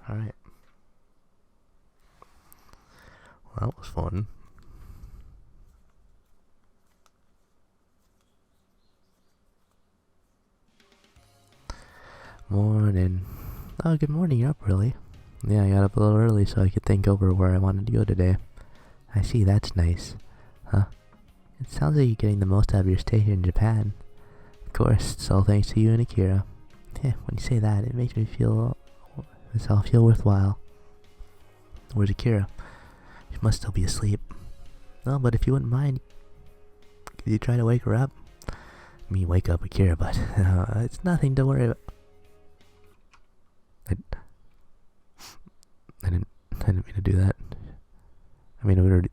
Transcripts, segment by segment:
Alright. Well, that was fun. Morning. Oh, good morning. You're up early. Yeah, I got up a little early so I could think over where I wanted to go today. I see, that's nice. Huh? It sounds like you're getting the most out of your stay here in Japan. Of course, it's all thanks to you and Akira. Yeah, when you say that, it makes me feel... This all feel worthwhile. Where's Akira? She must still be asleep. No, but if you wouldn't mind, could you try to wake her up? I mean, wake up Akira, but it's nothing to worry about. I didn't mean to do that. I mean,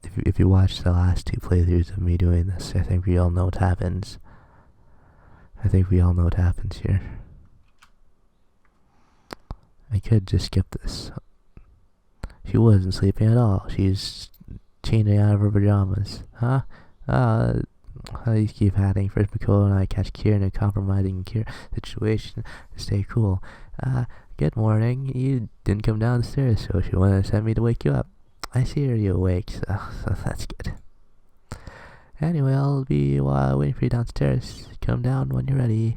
if you watch the last two playthroughs of me doing this, I think we all know what happens. I think we all know what happens here. I could just skip this. She wasn't sleeping at all. She's changing out of her pajamas. Huh? You keep hiding. First Mikoto and I catch Kira in a compromising situation to stay cool. Good morning. You didn't come downstairs, so she wanted to send me to wake you up. I see her you awake, so that's good. Anyway, I'll be waiting for you downstairs. Come down when you're ready.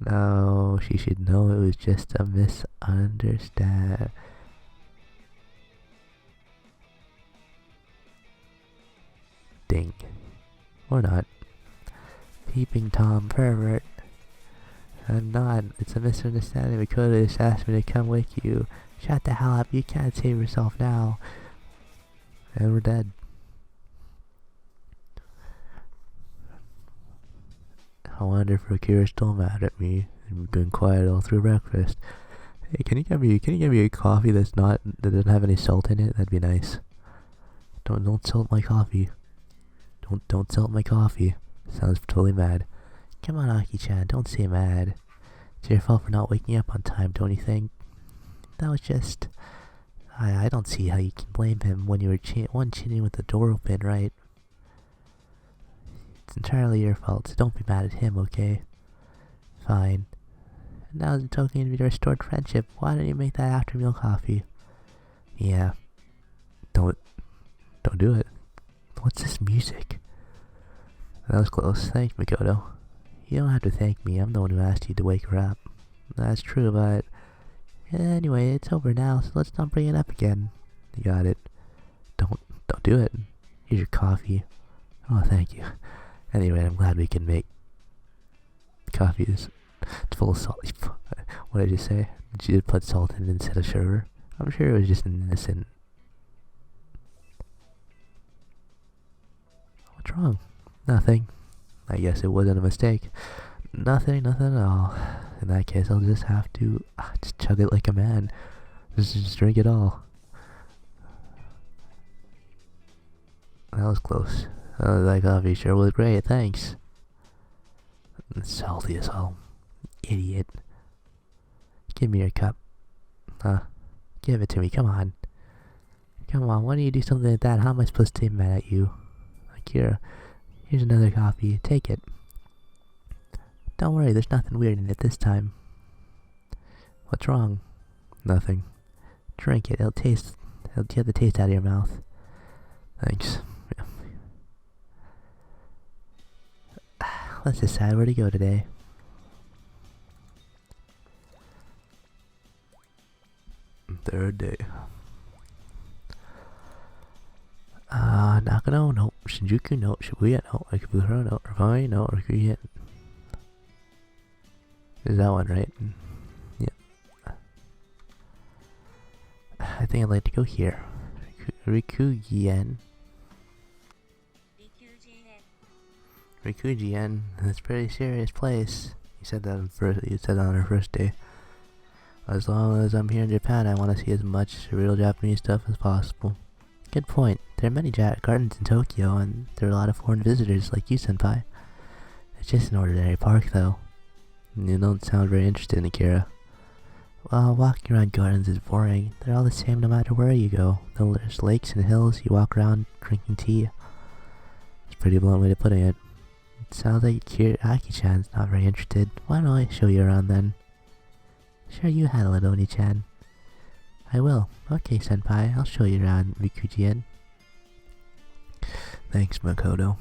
No, she should know it was just a misunderstanding. Or not. Peeping Tom pervert. I'm not. It's a misunderstanding. Mikoto just asked me to come wake you. Shut the hell up. You can't save yourself now. And we're dead. I wonder if Akira's still mad at me. I'm going quiet all through breakfast. Hey, can you get me a coffee that doesn't have any salt in it? That'd be nice. Don't salt my coffee. Don't salt my coffee. Sounds totally mad. Come on, Aki-chan, don't say mad. It's your fault for not waking up on time, don't you think? That was just... I don't see how you can blame him when you were chinning with the door open, right? It's entirely your fault, so don't be mad at him, okay? Fine. And now as a token of your restored friendship, why don't you make that after meal coffee? Yeah. Don't do it. What's this music? That was close. Thanks, Mikoto. You don't have to thank me. I'm the one who asked you to wake her up. That's true, but... Anyway, it's over now, so let's not bring it up again. You got it. Don't do it. Here's your coffee. Oh, thank you. Anyway, I'm glad we can make... Coffee is... It's full of salt. What did I just say? She did put salt in instead of sugar. I'm sure it was just an innocent... What's wrong? Nothing. I guess it wasn't a mistake. Nothing at all. In that case, I'll just have to just chug it like a man. Just drink it all. That was close. That coffee sure was great, thanks. It's salty as hell. Idiot. Give me your cup. Give it to me, come on. Come on, why don't you do something like that? How am I supposed to stay mad at you? Akira, here's another coffee. Take it. Don't worry, there's nothing weird in it this time. What's wrong? Nothing. Drink it. It'll get the taste out of your mouth. Thanks. Yeah. Let's decide where to go today. Third day. Nakano, no. Shinjuku, no. Shibuya, no. Ikebukuro, no. Rikugi, no. Rikugi-en. Is that one right? Yeah. I think I'd like to go here. Rikugi-en. Rikugi-en. That's a pretty serious place. You said that on our first day. As long as I'm here in Japan, I want to see as much real Japanese stuff as possible. Good point. There are many gardens in Tokyo, and there are a lot of foreign visitors like you, senpai. It's just an ordinary park, though. You don't sound very interested, Akira. Well, walking around gardens is boring. They're all the same no matter where you go. There's lakes and hills, you walk around drinking tea. It's a pretty blunt way of putting it. It sounds like Aki-chan's not very interested. Why don't I show you around then? Sure, you handle it, Oni-chan. I will. Okay, senpai, I'll show you around Rikugi-en. Thanks, Makoto.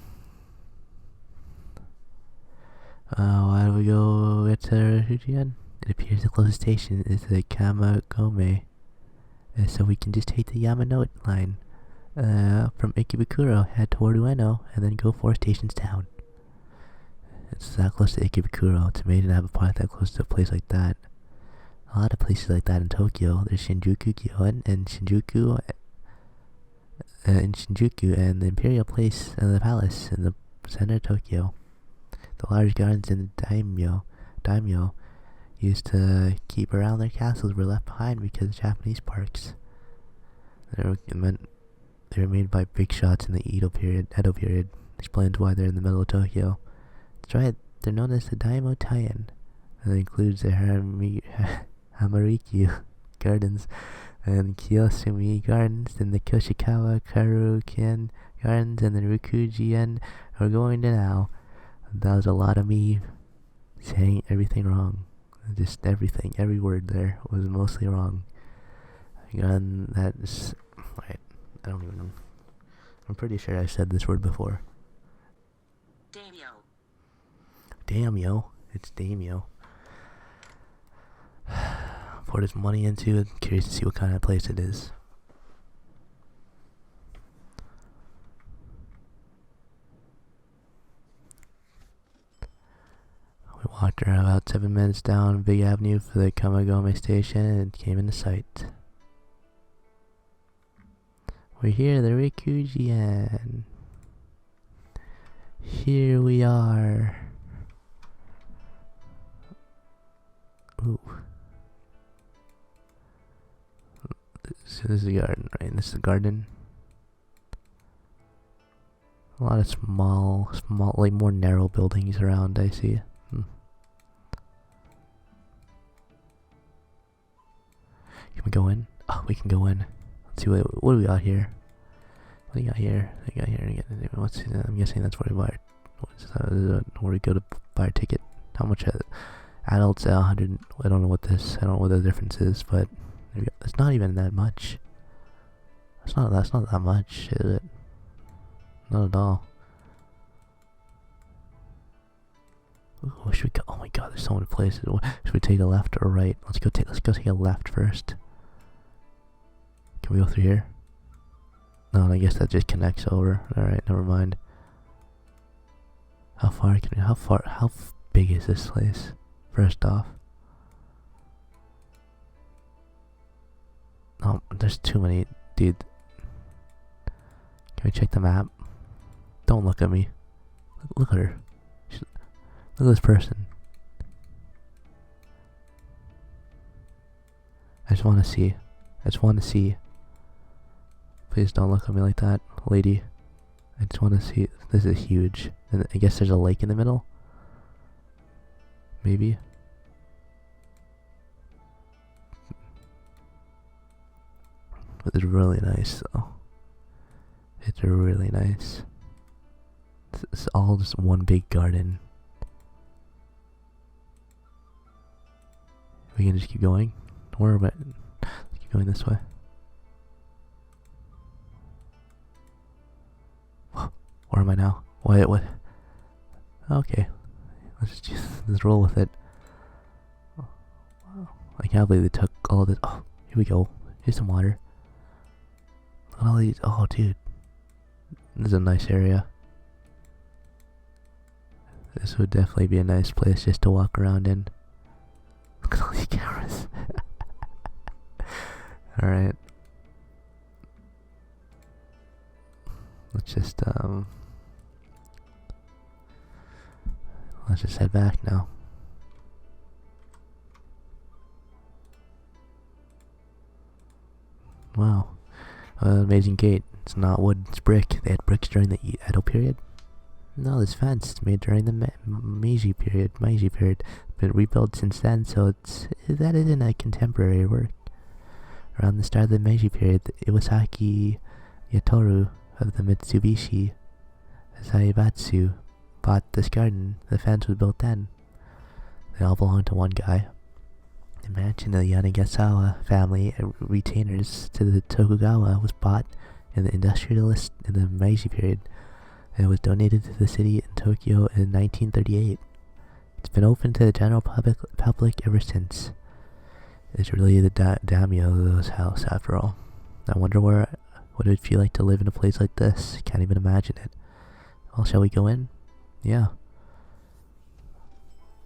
Why don't we go get to Rikugi-en? It appears the closest station is the Kamagome. So we can just take the Yamanote line from Ikebukuro, head toward Ueno, and then go 4 stations down. It's that close to Ikebukuro. It's amazing to have a park that close to a place like that. A lot of places like that in Tokyo. There's Shinjuku-gyoen and Shinjuku and the Imperial Place and the Palace in the center of Tokyo. The large gardens in the daimyo used to keep around their castles were left behind because of Japanese parks. They were made by big shots in the Edo period. Explains why they're in the middle of Tokyo. That's right, they're known as the Daimyo Taien. And it includes the Hamarikyu Gardens and Kiyosumi Gardens and the Koshikawa Karuken Gardens and the Rikugi-en are going to now. That was a lot of me saying everything wrong. Just everything, every word there was mostly wrong. And that's wait, I don't even know. I'm pretty sure I said this word before. Daimyo. It's daimyo. Poured his money into it. Curious to see what kind of place it is. We walked around about 7 minutes down Big Avenue for the Kamagome station and came into sight. We're here, the Rikugi-en. Here we are. Ooh. So this is the garden, right? This is the garden. A lot of small, like more narrow buildings around, I see. Can we go in? Oh, we can go in. Let's see what do we got here? What do you got here? I'm guessing that's where we buy. Where we go to buy a ticket. How much? Adults 100. I don't know what the difference is, but it's not even that much. That's not that much, is it? Not at all. Ooh, should we go? Oh my god, there's so many places. Should we take a left or right? Let's go take a left first. Can we go through here? No, I guess that just connects over. Alright, never mind. How big is this place? First off. Oh, there's too many, dude. Can we check the map? Don't look at me. Look at her. Look at this person. I just want to see. Please don't look at me like that, lady. I just want to see. This is huge. And I guess there's a lake in the middle. Maybe. But it's really nice though. It's really nice. It's all just one big garden. We can just keep going. Where am I? Let's keep going this way. Where am I now? What? Okay. Let's roll with it. Oh, wow. I can't believe they took all of this. Oh, here we go. Here's some water. Look at all these. Oh, dude. This is a nice area. This would definitely be a nice place just to walk around in. Look at all these cameras. Alright. Let's just head back now. Wow. Amazing gate. It's not wood, it's brick. They had bricks during the Edo period. No, this fence is made during the Meiji period. Been rebuilt since then, so that isn't a contemporary work. Around the start of the Meiji period, the Iwasaki Yatoru of the Mitsubishi Zaibatsu bought this garden. The fence was built then. They all belonged to one guy. The mansion of the Yanagisawa family retainers to the Tokugawa was bought in the industrialist in the Meiji period, and it was donated to the city in Tokyo in 1938. It's been open to the general public ever since. It's really the daimyo's house, after all. I wonder what it would feel like to live in a place like this. Can't even imagine it. Well, shall we go in? Yeah.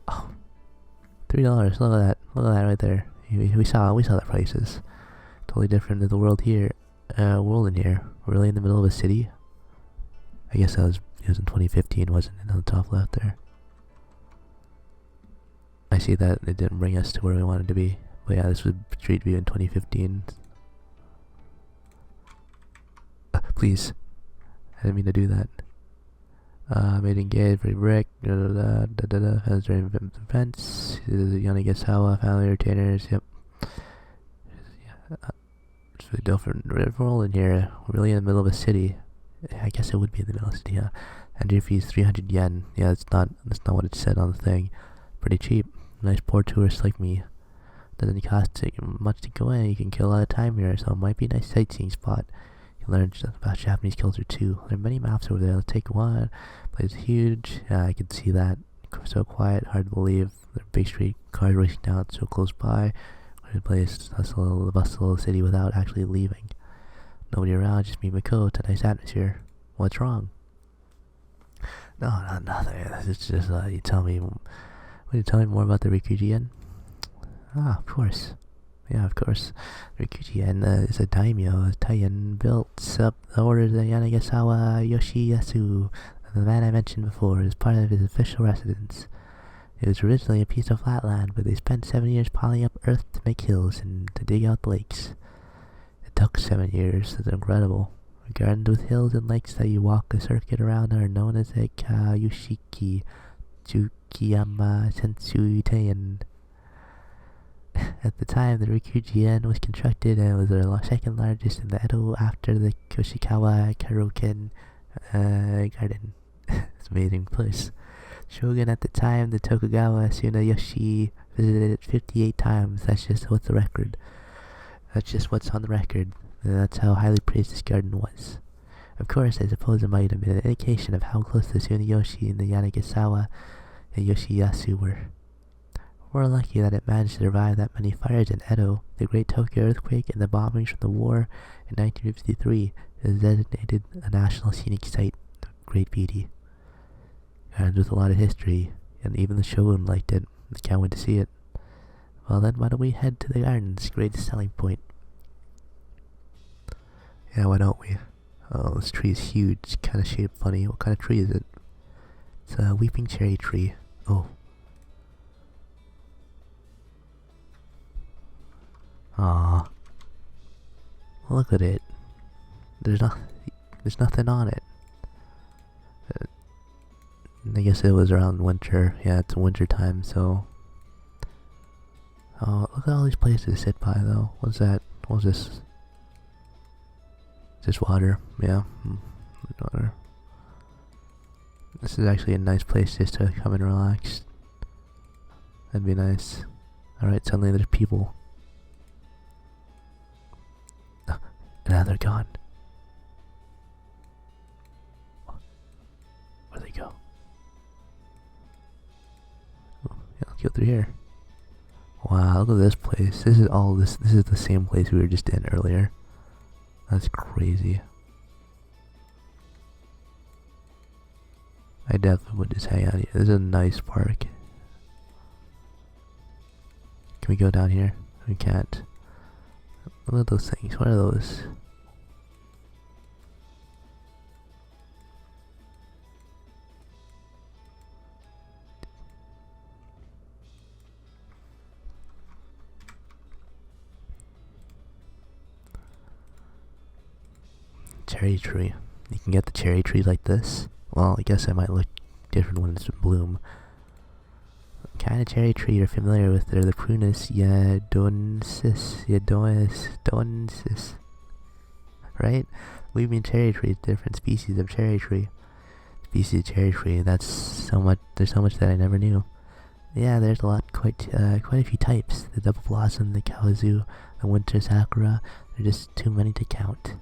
Oh, $3. Look at that. Look at that right there. We saw the prices. Totally different than the world here. World in here. We're really in the middle of a city. I guess it was in 2015, wasn't it? On the top left there. I see that it didn't bring us to where we wanted to be. But yeah, this was Street View in 2015. Please. I didn't mean to do that. Made in gate, pretty brick, fence, fence, Yanagisawa, family retainers, yep. It's really different. We're all in here, we're really in the middle of a city. I guess it would be in the middle of a city, yeah. Entry fees 300 yen. Yeah, that's not what it said on the thing. Pretty cheap. Nice poor tourists like me. Doesn't cost much to go in. You can kill a lot of time here, so it might be a nice sightseeing spot. You learn about Japanese culture too. There are many maps over there. Let's take one. Place is huge. Yeah, I can see that. So quiet, hard to believe. The big street, cars racing down so close by. Good place, hustle, the bustle of the city without actually leaving. Nobody around, just me, Mako. It's a nice atmosphere. What's wrong? No, not nothing. It's just you tell me. Will you tell me more about the Rikugi-en? Ah, of course. Yeah, of course. Rikugi-en is a daimyo, a Taiyan, built up the order of the Yanagisawa Yoshiyasu. The man I mentioned before is part of his official residence. It was originally a piece of flat land, but they spent 7 years piling up earth to make hills and to dig out lakes. It took 7 years. That's incredible. Gardens with hills and lakes that you walk a circuit around are known as a Kayushiki Tsukiyama Sensuitein. At the time, the Rikugi-en was constructed and was the second largest in the Edo after the Koshikawa Karoken Garden. It's an amazing place. Shogun at the time, the Tokugawa Tsunayoshi, visited it 58 times. That's just what's on the record. And that's how highly praised this garden was. Of course, I suppose it might have been an indication of how close the Tsunayoshi and the Yanagisawa and Yoshiyasu were. We're lucky that it managed to survive that many fires in Edo. The Great Tokyo Earthquake and the bombings from the war in 1953 is designated a national scenic site of great beauty. Gardens with a lot of history, and even the Shogun liked it. I can't wait to see it. Well then, why don't we head to the gardens? Greatest selling point. Yeah, why don't we? Oh, this tree is huge. It's kind of shaped funny. What kind of tree is it? It's a weeping cherry tree. Oh. Aww. Look at it. There's nothing on it. I guess it was around winter. Yeah, it's winter time, so. Oh, look at all these places to sit by, though. What's that? What's this? Is this water? Yeah. Water. This is actually a nice place just to come and relax. That'd be nice. Alright, suddenly there's people. And now they're gone. Where'd they go? Oh, yeah, let's go through here. Wow, look at this place. This is the same place we were just in earlier. That's crazy. I definitely would just hang out here. This is a nice park. Can we go down here? We can't. Look at those things. What are those? Cherry tree. You can get the cherry tree like this. Well, I guess it might look different when it's in bloom. What kind of cherry tree you're familiar with? They're the Prunus yadoensis. Right? Weeping cherry tree is different species of cherry tree. There's so much that I never knew. Yeah, there's a lot, quite a few types. The double blossom, the kawazu, the winter sakura. There's just too many to count.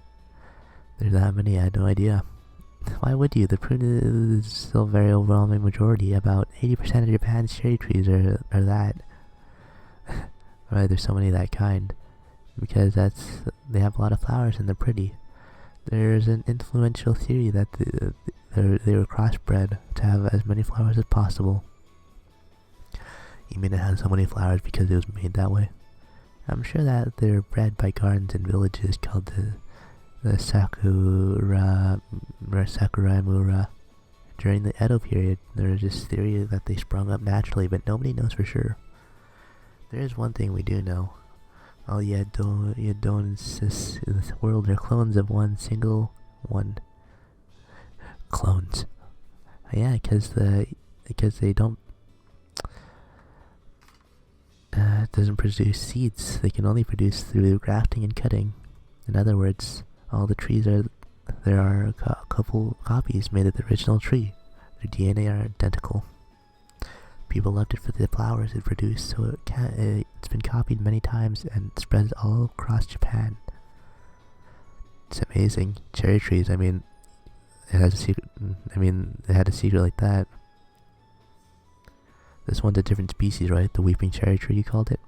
There's that many, I had no idea. Why would you? The prune is still a very overwhelming majority. About 80% of Japan's cherry trees are that. Right, there's so many of that kind. Because they have a lot of flowers and they're pretty. There's an influential theory that they were crossbred to have as many flowers as possible. You mean it has so many flowers because it was made that way? I'm sure that they were bred by gardens and villages called the Sakurai-mura. During the Edo period, there is this theory that they sprung up naturally, but nobody knows for sure. There is one thing we do know. All Yadonis in this world are clones of one. Clones. Yeah, because they don't. It doesn't produce seeds. They can only produce through grafting and cutting. In other words, all the trees there are a couple copies made of the original tree. Their DNA are identical. People loved it for the flowers it produced, so it's been copied many times and spreads all across Japan. It's amazing. Cherry trees, I mean, it has a secret. It had a secret like that. This one's a different species, right? The weeping cherry tree, you called it?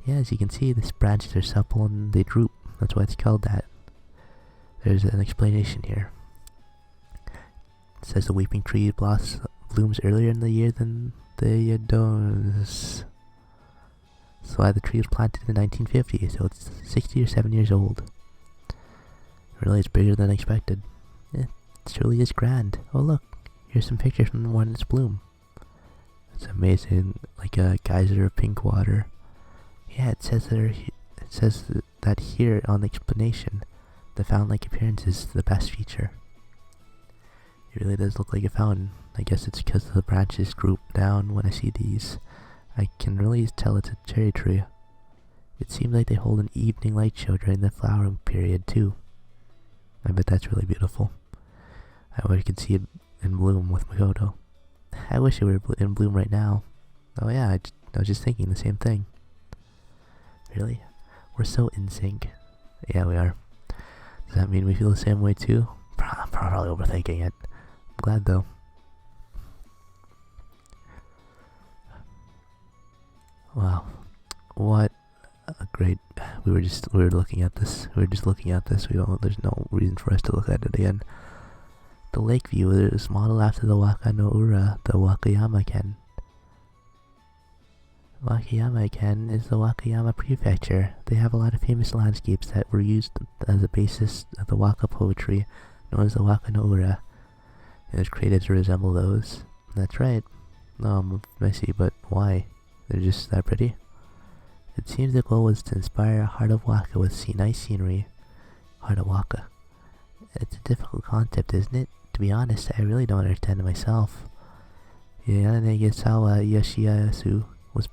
Yeah, as you can see, these branches are supple and they droop. That's why it's called that. There's an explanation here. It says the weeping tree blooms earlier in the year than the Yadonis. That's why the tree was planted in the 1950s, so it's 60 or 7 years old. Really, it's bigger than expected. It truly is grand. Oh look, here's some pictures from the one in its bloom. It's amazing, like a geyser of pink water. Yeah, it says that here on the explanation, the fountain-like appearance is the best feature. It really does look like a fountain. I guess it's because the branches droop down when I see these. I can really tell it's a cherry tree. It seems like they hold an evening light show during the flowering period too. I bet that's really beautiful. I wish I could see it in bloom with Makoto. I wish it were in bloom right now. Oh yeah, I was just thinking the same thing. Really? We're so in sync. Yeah, we are. Does that mean we feel the same way too? I'm probably overthinking it. I'm glad though. Wow. What a great... We were looking at this. There's no reason for us to look at it again. The lake view is modeled after the Waka no Ura, the Wakayama-ken. Wakayama-ken is the Wakayama prefecture. They have a lot of famous landscapes that were used as a basis of the Waka poetry, known as the Waka no Ura. It was created to resemble those. That's right. No, I see, but why? They're just that pretty? It seems the goal was to inspire Heart of Waka with nice scenery. Heart of Waka. It's a difficult concept, isn't it? To be honest, I really don't understand it myself. Yanagisawa Yoshiyasu was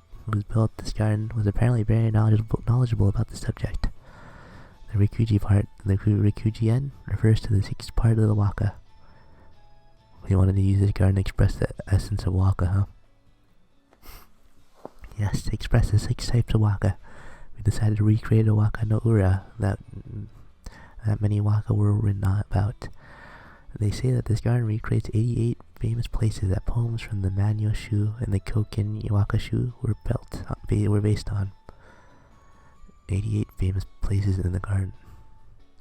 built this garden was apparently very knowledgeable about the subject. The Rikugi-en refers to the sixth part of the Waka. We wanted to use this garden to express the essence of Waka, huh? Yes, to express the 6 types of Waka. We decided to recreate a Waka no Ura that many Waka were written about. They say that this garden recreates 88 famous places that poems from the Manyoshu and the Koken Wakashu were based on. 88 famous places in the garden.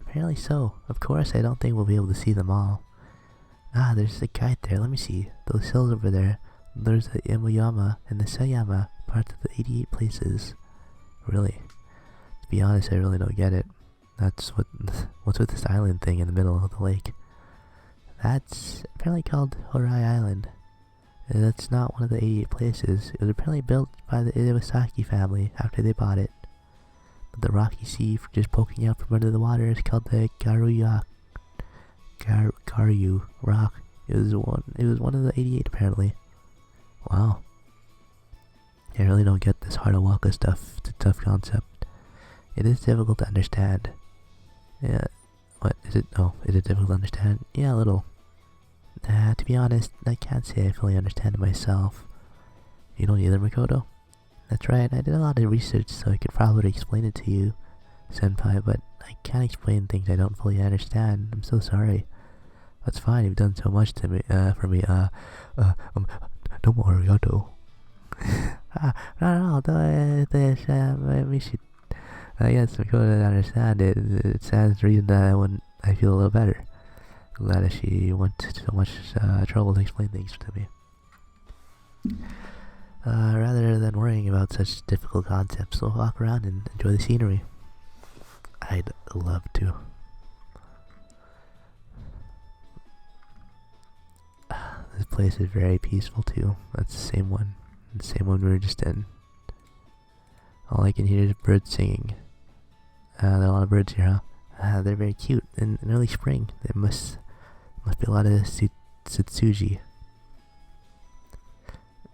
Apparently so. Of course, I don't think we'll be able to see them all. Ah, there's a guide there. Let me see. Those hills over there. There's the Imoyama and the Sayama, parts of the 88 places. Really? To be honest, I really don't get it. What's with this island thing in the middle of the lake? That's apparently called Horai Island. That's not one of the 88 places. It was apparently built by the Iwasaki family after they bought it. But the rocky sea just poking out from under the water is called the Garyu Rock. It was one of the 88 apparently. Wow. I really don't get this Heart of Waka stuff. It's a tough concept. It is difficult to understand. Yeah. What is it? Oh, is it difficult to understand? Yeah, a little. To be honest, I can't say I fully understand it myself. You don't either, Makoto? That's right, I did a lot of research so I could probably explain it to you, Senpai, but I can't explain things I don't fully understand. I'm so sorry. That's fine, you've done so much to me, for me, don't worry, arigato. We should, yes, Makoto didn't understand it. It stands to reason that I feel a little better. Glad that she went to so much trouble to explain things to me. Rather than worrying about such difficult concepts, we'll walk around and enjoy the scenery. I'd love to. This place is very peaceful too. That's the same one. The same one we were just in. All I can hear is birds singing. There are a lot of birds here, huh? They're very cute. In early spring, there must be a lot of Tsutsuji.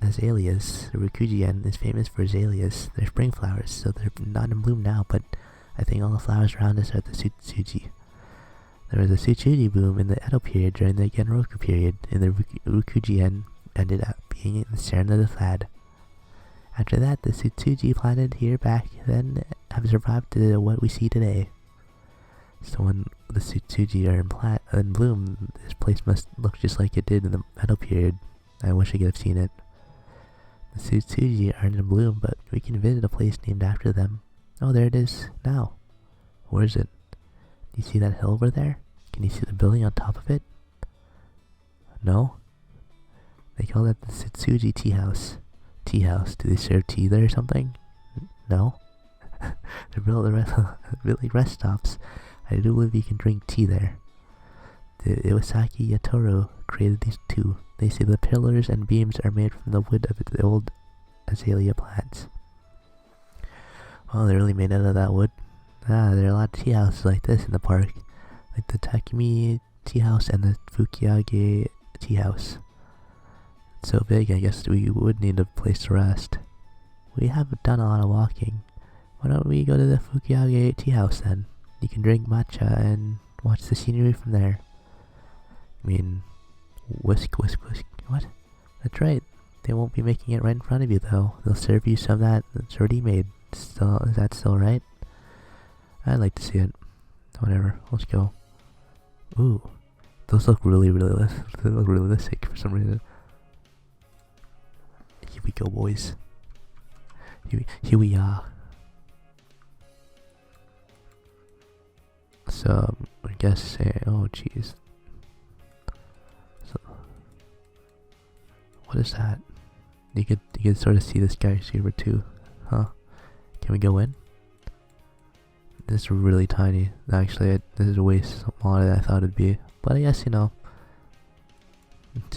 Azaleas. The Rikugi-en is famous for azaleas. They're spring flowers, so they're not in bloom now, but I think all the flowers around us are the Tsutsuji. There was a Tsutsuji boom in the Edo period during the Genroku period, and the Rikugi-en ended up being in the center of the fad. After that, the Tsutsuji planted here back then have survived to what we see today. So when the Tsutsuji are in bloom, this place must look just like it did in the Edo period. I wish I could have seen it. The Tsutsuji aren't in bloom, but we can visit a place named after them. Oh, there it is now. Where is it? Do you see that hill over there? Can you see the building on top of it? No? They call that the Tsutsuji Tea House. Tea house. Do they serve tea there or something? No? They're building rest stops. I do believe you can drink tea there. The Iwasaki Yatoro created these two. They say the pillars and beams are made from the wood of the old azalea plants. Well, they're really made out of that wood. There are a lot of tea houses like this in the park. Like the Takumi Tea House and the Fukiage Tea House. It's so big, I guess we would need a place to rest. We haven't done a lot of walking. Why don't we go to the Fukiage Tea House then? You can drink matcha and watch the scenery from there. I mean, whisk. What? That's right. They won't be making it right in front of you though. They'll serve you some that's already made. Is that still right? I'd like to see it. Whatever. Let's go. Ooh, those look really realistic for some reason. Here we go, boys. Here we are. So I guess oh jeez. So what is that? You could sort of see the skyscraper too, huh? Can we go in? This is really tiny. Actually, this is way smaller than I thought it'd be. But I guess, it's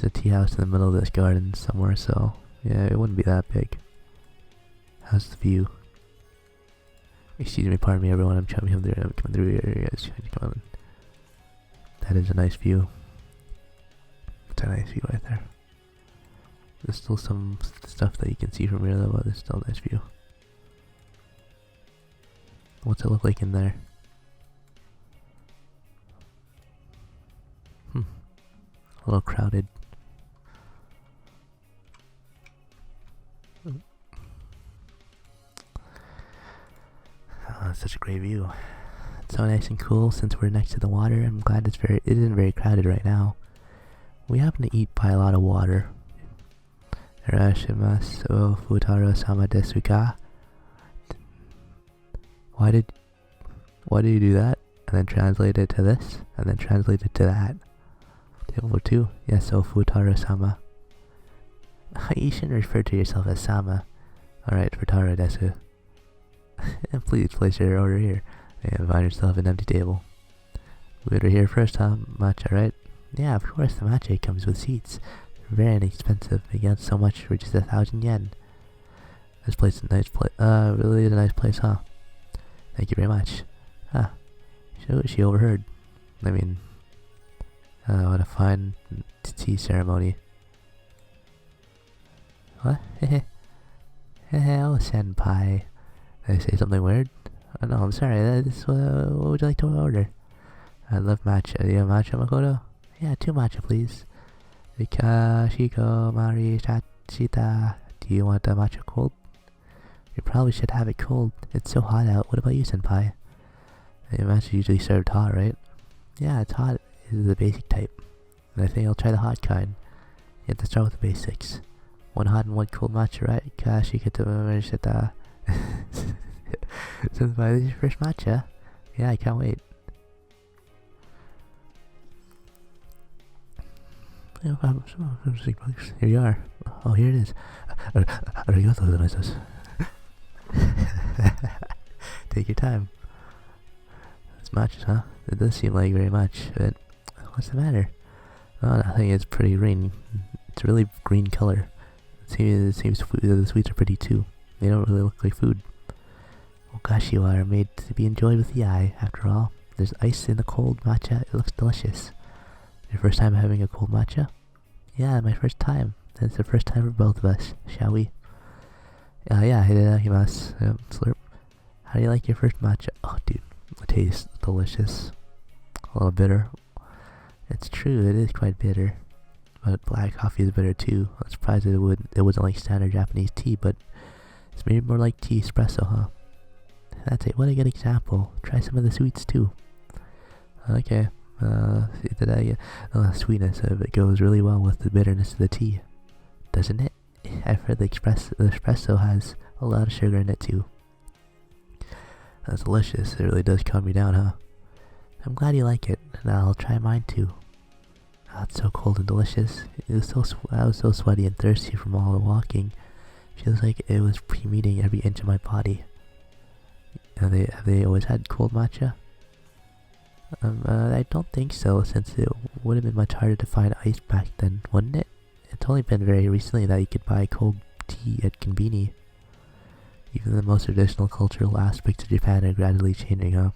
a tea house in the middle of this garden somewhere, so yeah, it wouldn't be that big. How's the view? Excuse me, pardon me, everyone. I'm coming through here. Guys, come on. That is a nice view. It's a nice view right there. There's still some stuff that you can see from here, though, but there's still a nice view. What's it look like in there? A little crowded. Oh, that's such a great view. It's so nice and cool since we're next to the water. I'm glad it isn't very crowded right now. We happen to eat by a lot of water. Irashimasu futaro sama desu ka? Why did you do that? And then translate it to this, and then translate it to that. Table 2. Yes, so futaro sama. You shouldn't refer to yourself as sama. Alright, futaro desu. Please place your order here. And find yourself an empty table. We order here first, huh? Matcha, right? Yeah, of course, the matcha comes with seats. They're very inexpensive. They get so much for just 1,000 yen. This place is a nice place. Really is a nice place, huh? Thank you very much. She overheard. I mean, what a fine tea ceremony. What? Oh, senpai. Did I say something weird? Oh, no, I'm sorry. What would you like to order? I love matcha. Do you have matcha, Makoto? Yeah, 2 matcha, please. Rika, Shiko, Mari, Shita, Do you want the matcha cold? You probably should have it cold. It's so hot out. What about you, senpai? Matcha usually served hot, right? Yeah, it's hot. It's the basic type. And I think I'll try the hot kind. You have to start with the basics. One hot and one cold matcha, right? Gosh, you get to senpai, this is your first matcha? Yeah, I can't wait. Here you are. Oh, here it is. Arigato gozaimasu. Take your time. It's matches, huh? It does seem like very much, but what's the matter? Oh, nothing. It's pretty green. It's a really green color. It seems the sweets are pretty too. They don't really look like food. Oh gosh, you are made to be enjoyed with the eye. After all, there's ice in the cold matcha. It looks delicious. Your first time having a cold matcha? Yeah, my first time. That's the first time for both of us. Shall we? Yeah, itadakimasu. Slurp. How do you like your first matcha? Oh, dude, it tastes delicious. A little bitter. It's true, it is quite bitter. But black coffee is bitter too. I'm surprised it wasn't like standard Japanese tea, but it's maybe more like tea espresso, huh? That's it. What a good example. Try some of the sweets too. Okay. Sweetness of it goes really well with the bitterness of the tea, doesn't it? I've heard the espresso has a lot of sugar in it too. That's delicious. It really does calm me down, huh? I'm glad you like it, and I'll try mine too. Oh, it's so cold and delicious. I was so sweaty and thirsty from all the walking. Feels like it was pre-meeting every inch of my body. Have they always had cold matcha? I don't think so, since it would have been much harder to find ice back then, wouldn't it? It's only been very recently that you could buy cold tea at Konbini. Even the most traditional cultural aspects of Japan are gradually changing, huh?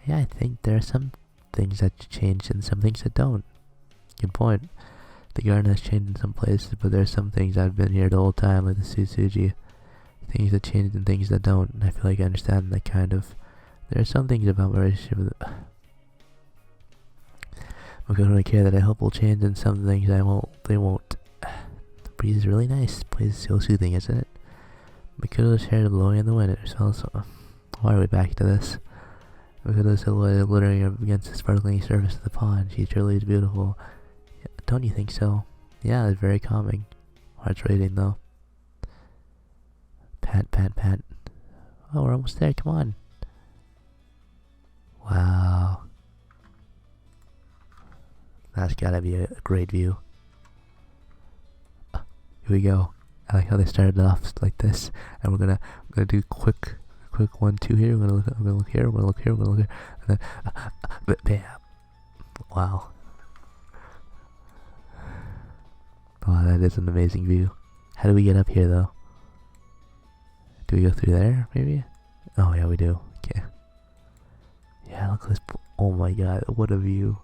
Yeah, I think there are some things that change and some things that don't. Good point. The garden has changed in some places, but there are some things that have been here the whole time, like the Suzuji. Things that change and things that don't, and I feel like I understand that kind of. There are some things about my relationship with Makoto care that I hope will change, and some things they won't. The breeze is really nice. The place is so soothing, isn't it? Makoto's hair blowing in the wind. It smells so. Why are we back to this? Makoto's silhouette glittering up against the sparkling surface of the pond. She truly is beautiful. Don't you think so? Yeah, it's very calming. Heart's racing though. Pant, pant, pant. Oh, we're almost there. Come on. Wow. That's gotta be a great view. Here we go. I like how they started off like this, and we're gonna do quick 1, 2 here. I'm gonna look here. We're gonna look here. We're gonna look here. And then, bam! Wow. Wow, that is an amazing view. How do we get up here though? Do we go through there, maybe? Oh yeah, we do. Okay. Yeah, look at this. Oh my god, what a view.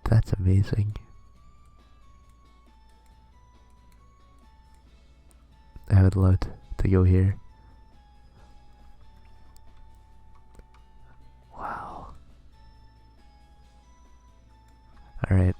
That's amazing. I would love to go here. Wow. Alright.